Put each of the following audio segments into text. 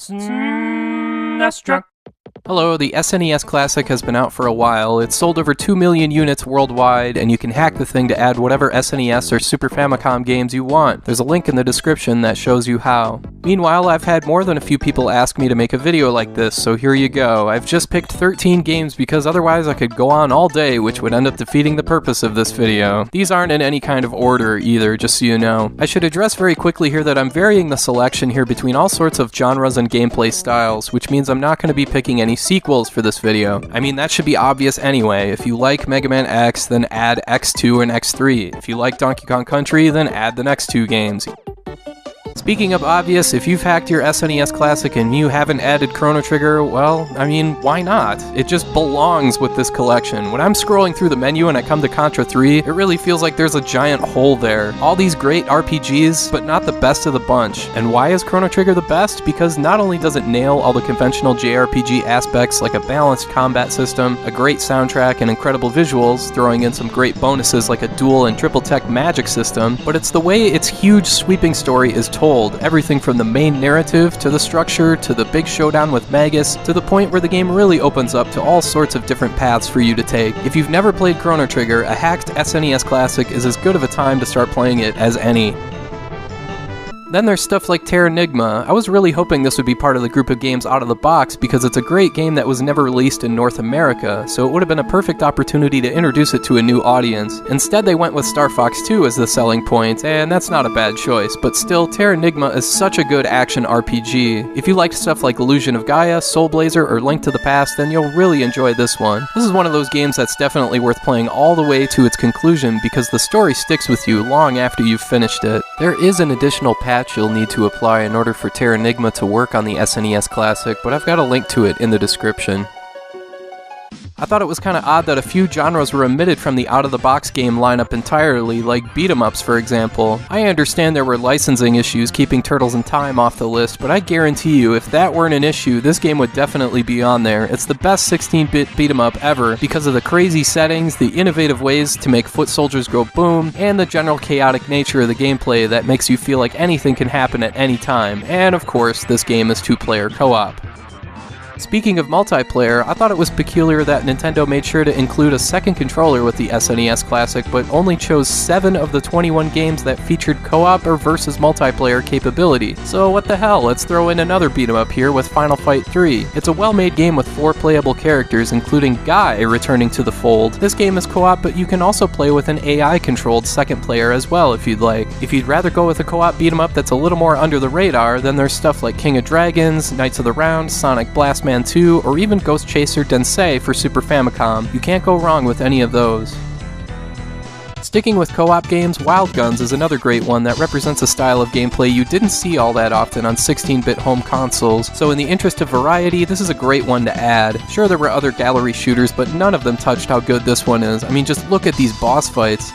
SNES drunk. Hello, the SNES Classic has been out for a while. It's sold over 2 million units worldwide, and you can hack the thing to add whatever SNES or Super Famicom games you want. There's a link in the description that shows you how. Meanwhile, I've had more than a few people ask me to make a video like this, so here you go. I've just picked 13 games because otherwise I could go on all day, which would end up defeating the purpose of this video. These aren't in any kind of order either, just so you know. I should address very quickly here that I'm varying the selection here between all sorts of genres and gameplay styles, which means I'm not going to be picking any sequels for this video. I mean, that should be obvious anyway. If you like Mega Man X, then add X2 and X3. If you like Donkey Kong Country, then add the next two games. Speaking of obvious, if you've hacked your SNES Classic and you haven't added Chrono Trigger, well, I mean, why not? It just belongs with this collection. When I'm scrolling through the menu and I come to Contra 3, it really feels like there's a giant hole there. All these great RPGs, but not the best of the bunch. And why is Chrono Trigger the best? Because not only does it nail all the conventional JRPG aspects like a balanced combat system, a great soundtrack, and incredible visuals, throwing in some great bonuses like a dual and triple tech magic system, but it's the way its huge sweeping story is told. Everything from the main narrative, to the structure, to the big showdown with Magus, to the point where the game really opens up to all sorts of different paths for you to take. If you've never played Chrono Trigger, a hacked SNES Classic is as good of a time to start playing it as any. Then there's stuff like Terranigma. I was really hoping this would be part of the group of games out of the box because it's a great game that was never released in North America, so it would have been a perfect opportunity to introduce it to a new audience. Instead, they went with Star Fox 2 as the selling point, and that's not a bad choice, but still, Terranigma is such a good action RPG. If you liked stuff like Illusion of Gaia, Soul Blazer, or Link to the Past, then you'll really enjoy this one. This is one of those games that's definitely worth playing all the way to its conclusion because the story sticks with you long after you've finished it. There is an additional patch you'll need to apply in order for Terranigma to work on the SNES Classic, but I've got a link to it in the description. I thought it was kind of odd that a few genres were omitted from the out-of-the-box game lineup entirely, like beat-em-ups for example. I understand there were licensing issues keeping Turtles in Time off the list, but I guarantee you, if that weren't an issue, this game would definitely be on there. It's the best 16-bit beat-em-up ever because of the crazy settings, the innovative ways to make foot soldiers go boom, and the general chaotic nature of the gameplay that makes you feel like anything can happen at any time. And of course, this game is two-player co-op. Speaking of multiplayer, I thought it was peculiar that Nintendo made sure to include a second controller with the SNES Classic, but only chose 7 of the 21 games that featured co-op or versus multiplayer capability. So what the hell, let's throw in another beat 'em up here with Final Fight 3. It's a well-made game with 4 playable characters, including Guy returning to the fold. This game is co-op, but you can also play with an AI-controlled second player as well if you'd like. If you'd rather go with a co-op beat 'em up that's a little more under the radar, then there's stuff like King of Dragons, Knights of the Round, Sonic Blast Man 2, or even Ghost Chaser Densei for Super Famicom. You can't go wrong with any of those. Sticking with co-op games, Wild Guns is another great one that represents a style of gameplay you didn't see all that often on 16-bit home consoles, so in the interest of variety, this is a great one to add. Sure, there were other gallery shooters, but none of them touched how good this one is. I mean, just look at these boss fights.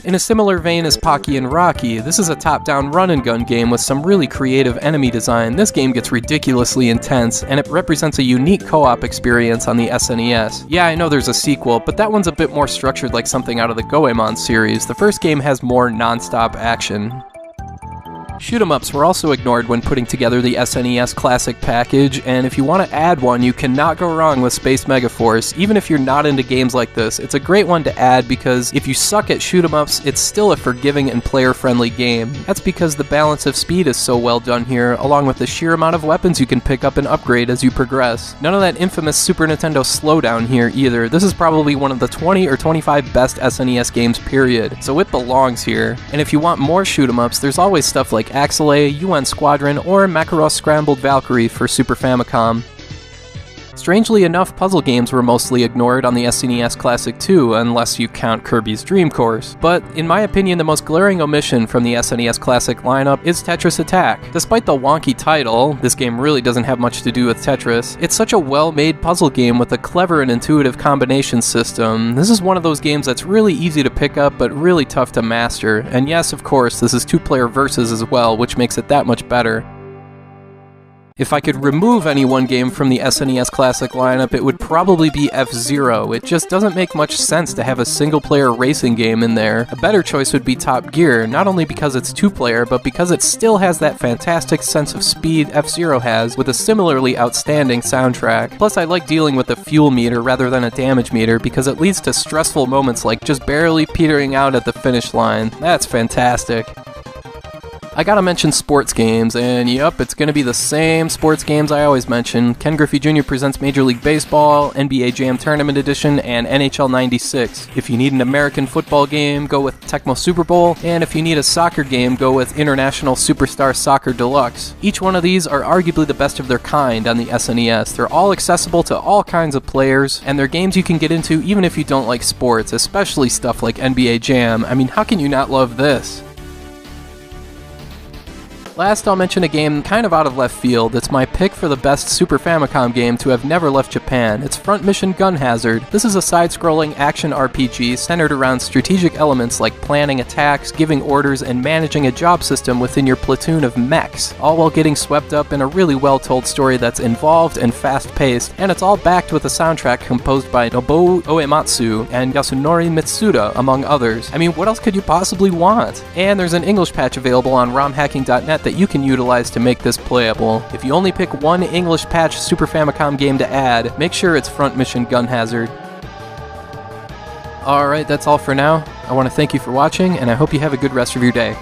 In a similar vein as Pocky and Rocky, this is a top-down run-and-gun game with some really creative enemy design. This game gets ridiculously intense, and it represents a unique co-op experience on the SNES. Yeah, I know there's a sequel, but that one's a bit more structured like something out of the Goemon series. The first game has more non-stop action. Shoot-em-ups were also ignored when putting together the SNES Classic package, and if you want to add one, you cannot go wrong with Space Megaforce. Even if you're not into games like this, it's a great one to add because if you suck at shoot-em-ups, it's still a forgiving and player-friendly game. That's because the balance of speed is so well done here, along with the sheer amount of weapons you can pick up and upgrade as you progress. None of that infamous Super Nintendo slowdown here either. This is probably one of the 20 or 25 best SNES games period, so it belongs here. And if you want more shoot-em-ups, there's always stuff like Axelay, UN Squadron, or Macross Scrambled Valkyrie for Super Famicom. Strangely enough, puzzle games were mostly ignored on the SNES Classic too, unless you count Kirby's Dream Course. But in my opinion, the most glaring omission from the SNES Classic lineup is Tetris Attack. Despite the wonky title, this game really doesn't have much to do with Tetris. It's such a well-made puzzle game with a clever and intuitive combination system. This is one of those games that's really easy to pick up, but really tough to master. And yes, of course, this is two-player versus as well, which makes it that much better. If I could remove any one game from the SNES Classic lineup, it would probably be F-Zero. It just doesn't make much sense to have a single-player racing game in there. A better choice would be Top Gear, not only because it's two-player, but because it still has that fantastic sense of speed F-Zero has, with a similarly outstanding soundtrack. Plus, I like dealing with a fuel meter rather than a damage meter, because it leads to stressful moments like just barely petering out at the finish line. That's fantastic. I gotta mention sports games, and yup, it's gonna be the same sports games I always mention. Ken Griffey Jr. presents Major League Baseball, NBA Jam Tournament Edition, and NHL 96. If you need an American football game, go with Tecmo Super Bowl, and if you need a soccer game, go with International Superstar Soccer Deluxe. Each one of these are arguably the best of their kind on the SNES. They're all accessible to all kinds of players, and they're games you can get into even if you don't like sports, especially stuff like NBA Jam. I mean, how can you not love this? Last, I'll mention a game kind of out of left field. It's my pick for the best Super Famicom game to have never left Japan. It's Front Mission Gun Hazard. This is a side-scrolling action RPG centered around strategic elements like planning attacks, giving orders, and managing a job system within your platoon of mechs, all while getting swept up in a really well-told story that's involved and fast-paced, and it's all backed with a soundtrack composed by Nobuo Uematsu and Yasunori Mitsuda, among others. I mean, what else could you possibly want? And there's an English patch available on romhacking.net that you can utilize to make this playable. If you only pick one English patch Super Famicom game to add, make sure it's Front Mission Gun Hazard. Alright, that's all for now. I want to thank you for watching, and I hope you have a good rest of your day.